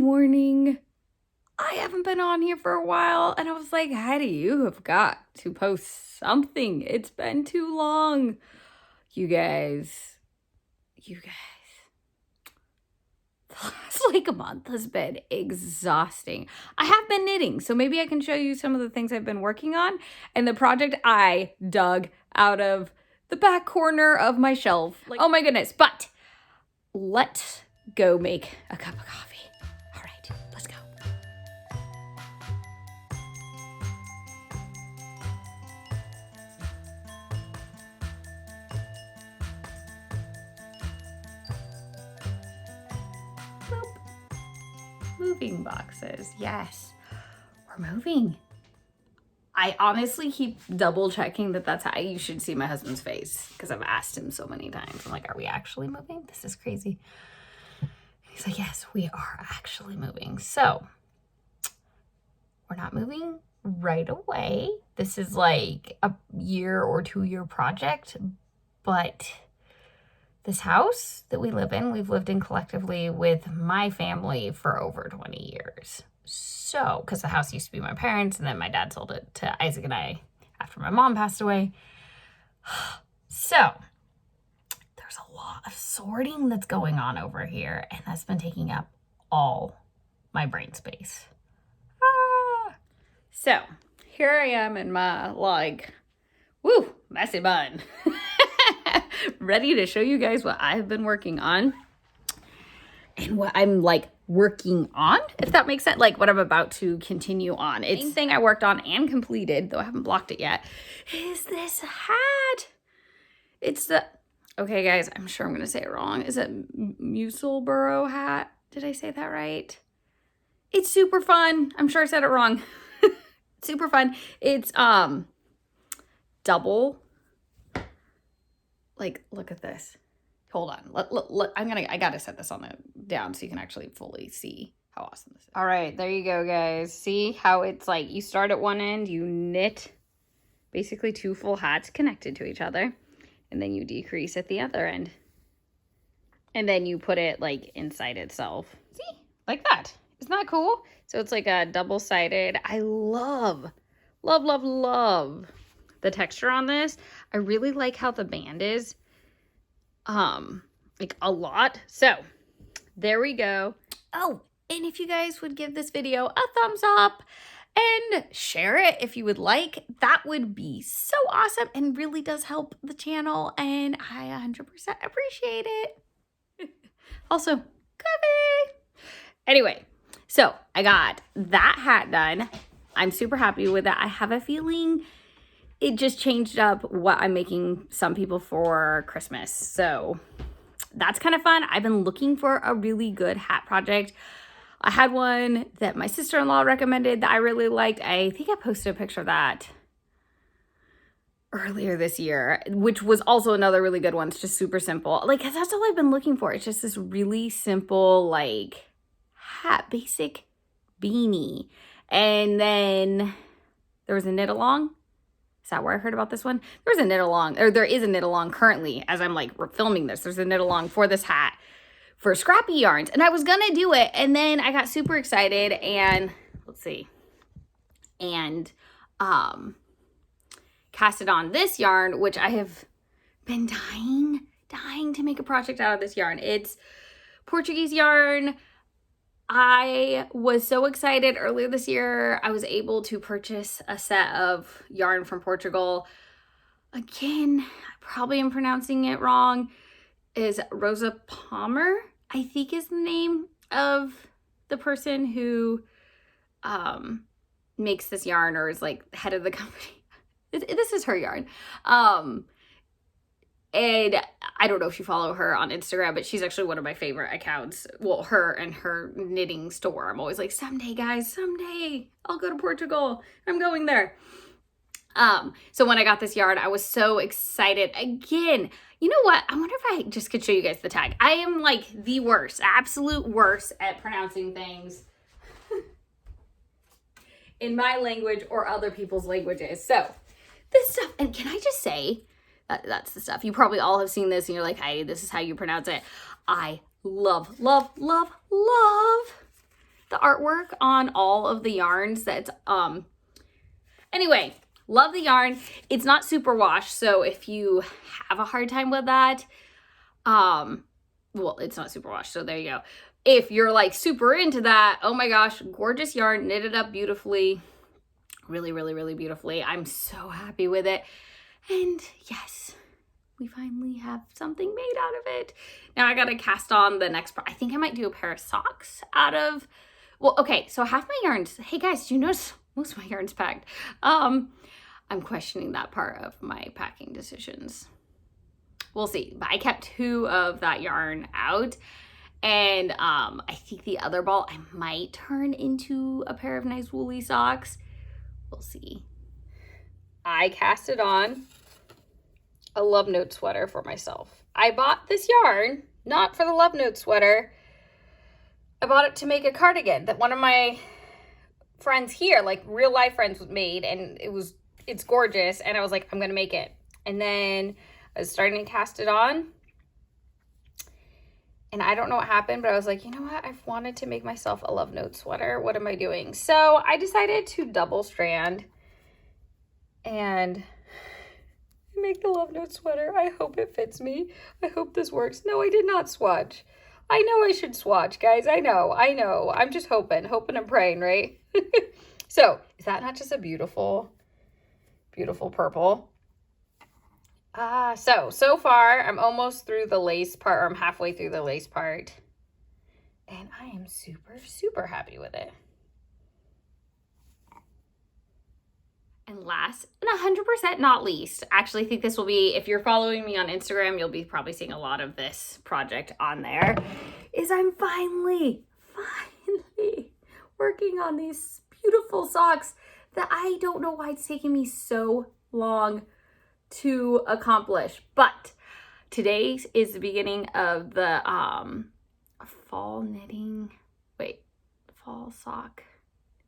morning. I haven't been on here for a while, and I was like, Heidi, you have got to post something. It's been too long. You guys, the last a month has been exhausting. I have been knitting, so maybe I can show you some of the things I've been working on and the project I dug out of the back corner of my shelf. Oh my goodness, but let's go make a cup of coffee. All right, let's go. Boop. Moving boxes, yes, we're moving. I honestly keep double checking that that's how you should see my husband's face because I've asked him so many times. I'm like, are we actually moving? This is crazy. And he's like, yes, we are actually moving. So we're not moving right away. This is like a year or 2 year project, but this house that we live in, we've lived in collectively with my family for over 20 years. So, because the house used to be my parents, and then my dad sold it to Isaac and I after my mom passed away. So, there's a lot of sorting that's going on over here, and that's been taking up all my brain space. So, here I am in my, messy bun. Ready to show you guys what I've been working on. And what I'm working on, if that makes sense, what I'm about to continue on. It's the thing I worked on and completed, though I haven't blocked it yet, is this hat. It's the, okay guys, I'm sure I'm going to say it wrong. Is it Burrow Hat? Did I say that right? It's super fun. I'm sure I said it wrong. Super fun. It's, double, look at this. Hold on. I gotta set this on down so you can actually fully see how awesome this is. All right, there you go, guys. See how it's you start at one end, you knit basically 2 full hats connected to each other, and then you decrease at the other end. And then you put it inside itself. See? Like that. Isn't that cool? So it's a double-sided. I love the texture on this. I really like how the band is. A lot. So there we go. Oh, and if you guys would give this video a thumbs up and share it if you would like, that would be so awesome and really does help the channel, and I 100% appreciate it. Also, coffee. Anyway, so I got that hat done. I'm super happy with that. I have a feeling it just changed up what I'm making some people for Christmas. So that's kind of fun. I've been looking for a really good hat project. I had one that my sister-in-law recommended that I really liked. I think I posted a picture of that earlier this year, which was also another really good one. It's just super simple. That's all I've been looking for. It's just this really simple, hat, basic beanie. And then there was a knit along. Is that where I heard about this one? There is a knit along currently as I'm filming this. There's a knit along for this hat for Scrappy Yarns, and I was gonna do it, and then I got super excited and casted on this yarn, which I have been dying to make a project out of this yarn. It's Portuguese yarn. I was so excited earlier this year. I was able to purchase a set of yarn from Portugal. Again, I probably am pronouncing it wrong. Is Rosa Palmer, I think is the name of the person who makes this yarn, or is head of the company. This is her yarn. And I don't know if you follow her on Instagram, but she's actually one of my favorite accounts. Well, her and her knitting store. I'm always someday, guys, someday I'll go to Portugal. I'm going there. So when I got this yarn, I was so excited. Again, you know what? I wonder if I just could show you guys the tag. I am the worst, absolute worst at pronouncing things in my language or other people's languages. So this stuff, and can I just say, that's the stuff. You probably all have seen this and you're Heidi, this is how you pronounce it. I love artwork on all of the yarns that's, anyway, love the yarn. It's not super wash, so if you have a hard time with that, well, it's not super wash, so there you go. If you're like super into that, oh my gosh, gorgeous yarn, knitted up beautifully. Really, really, really beautifully. I'm so happy with it. And yes, we finally have something made out of it. Now I gotta cast on the next part. I think I might do a pair of socks out of, well, okay, so half my yarns, hey guys, do you notice most of my yarn's packed? I'm questioning that part of my packing decisions. We'll see, but I kept 2 of that yarn out. And I think the other ball I might turn into a pair of nice woolly socks. We'll see. I casted on a Love Note sweater for myself. I bought this yarn, not for the Love Note sweater. I bought it to make a cardigan that one of my friends here, like real life friends, made, and it's gorgeous. And I was like, I'm gonna make it. And then I was starting to cast it on. And I don't know what happened, but I was like, you know what? I've wanted to make myself a Love Note sweater. What am I doing? So I decided to double strand and make the Love Note sweater. I hope it fits me. I hope this works. No, I did not swatch. I know I should swatch, guys. I know. I'm just hoping and praying, right? So is that not just a beautiful, beautiful purple? So far I'm almost through the lace part, or I'm halfway through the lace part, and I am super, super happy with it. And last and 100% not least, actually I think this will be, if you're following me on Instagram, you'll be probably seeing a lot of this project on there, is I'm finally working on these beautiful socks that I don't know why it's taking me so long to accomplish. But today is the beginning of the fall knitting, fall sock.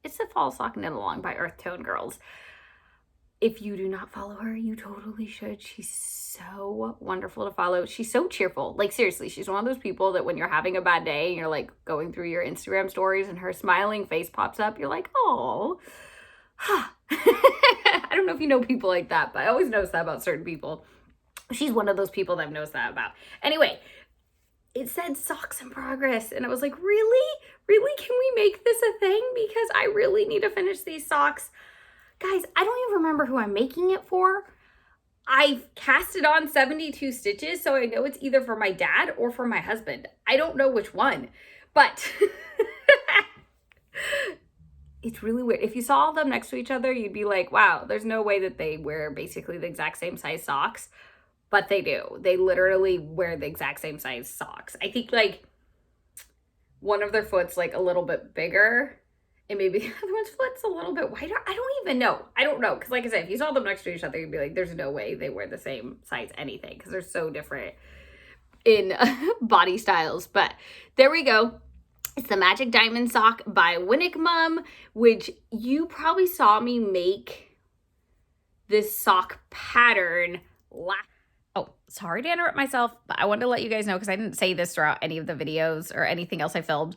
It's the fall sock knit along by Earth Tone Girls. If you do not follow her, you totally should. She's so wonderful to follow. She's so cheerful. Like seriously, she's one of those people that when you're having a bad day and you're like going through your Instagram stories and her smiling face pops up, you're like, oh, I don't know if you know people like that, but I always notice that about certain people. She's one of those people that I've noticed that about. Anyway, it said socks in progress, and I was like, really? Really? Can we make this a thing? Because I really need to finish these socks. Guys, I don't even remember who I'm making it for. I've casted on 72 stitches, so I know it's either for my dad or for my husband. I don't know which one, but it's really weird. If you saw them next to each other, you'd be like, wow, there's no way that they wear basically the exact same size socks, but they do. They literally wear the exact same size socks. I think like one of their foot's like a little bit bigger, and maybe the other one's foot's a little bit wider. I don't even know. I don't know. Because like I said, if you saw them next to each other, you'd be like, there's no way they wear the same size anything, because they're so different in body styles. But there we go. It's the Magic Diamond Sock by Winnick Mum, which you probably saw me make this sock pattern last. Oh, sorry to interrupt myself, but I wanted to let you guys know, because I didn't say this throughout any of the videos or anything else I filmed.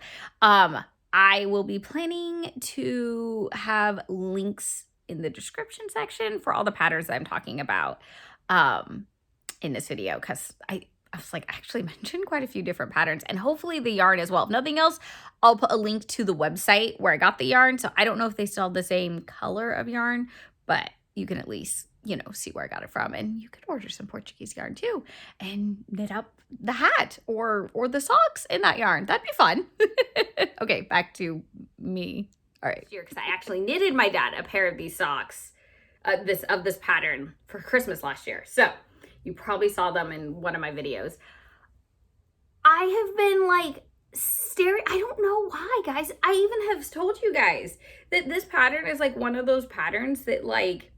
I will be planning to have links in the description section for all the patterns that I'm talking about in this video, because I was like, I actually mentioned quite a few different patterns, and hopefully the yarn as well. If nothing else, I'll put a link to the website where I got the yarn. So I don't know if they still have the same color of yarn, but you can at least, you know, see where I got it from. And you could order some Portuguese yarn too and knit up the hat or the socks in that yarn. That'd be fun. Okay, back to me. All right. Because I actually knitted my dad a pair of these socks, of this pattern for Christmas last year. So you probably saw them in one of my videos. I have been like staring. I don't know why, guys. I even have told you guys that this pattern is like one of those patterns that like,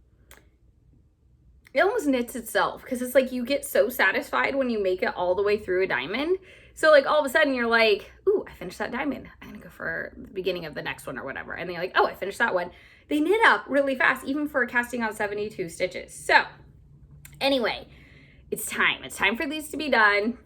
it almost knits itself, because it's like you get so satisfied when you make it all the way through a diamond. So like all of a sudden you're like, ooh, I finished that diamond. I'm gonna go for the beginning of the next one or whatever. And then you're like, oh, I finished that one. They knit up really fast, even for casting on 72 stitches. So anyway, it's time. It's time for these to be done.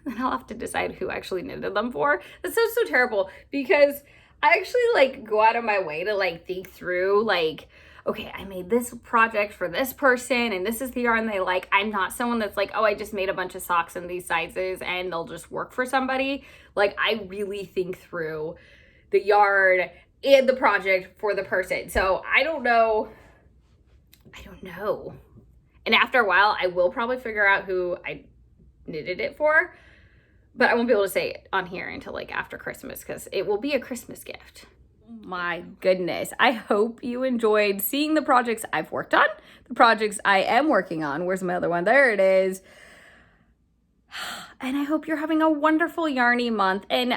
Then I'll have to decide who actually knitted them for. That sounds so terrible, because I actually like go out of my way to like think through like, okay, I made this project for this person and this is the yarn they like. I'm not someone that's like, oh, I just made a bunch of socks in these sizes and they'll just work for somebody. Like I really think through the yarn and the project for the person. So I don't know. And after a while, I will probably figure out who I knitted it for, but I won't be able to say it on here until like after Christmas because it will be a Christmas gift. My goodness. I hope you enjoyed seeing the projects I've worked on, the projects I am working on. Where's my other one? There it is. And I hope you're having a wonderful yarny month. And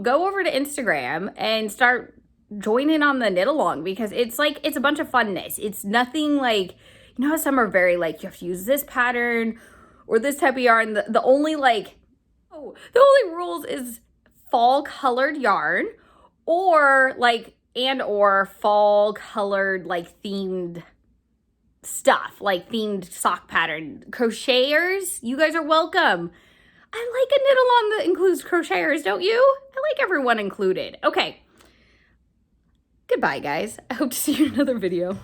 go over to Instagram and start joining on the knit along because it's like, it's a bunch of funness. It's nothing like, you know how some are very like, you have to use this pattern or this type of yarn. The only like, the only rules is fall colored yarn or like, and or fall colored like themed stuff, like themed sock pattern. Crocheters, you guys are welcome. I like a knit along that includes crocheters, don't you? I like everyone included. Okay. Goodbye, guys. I hope to see you in another video.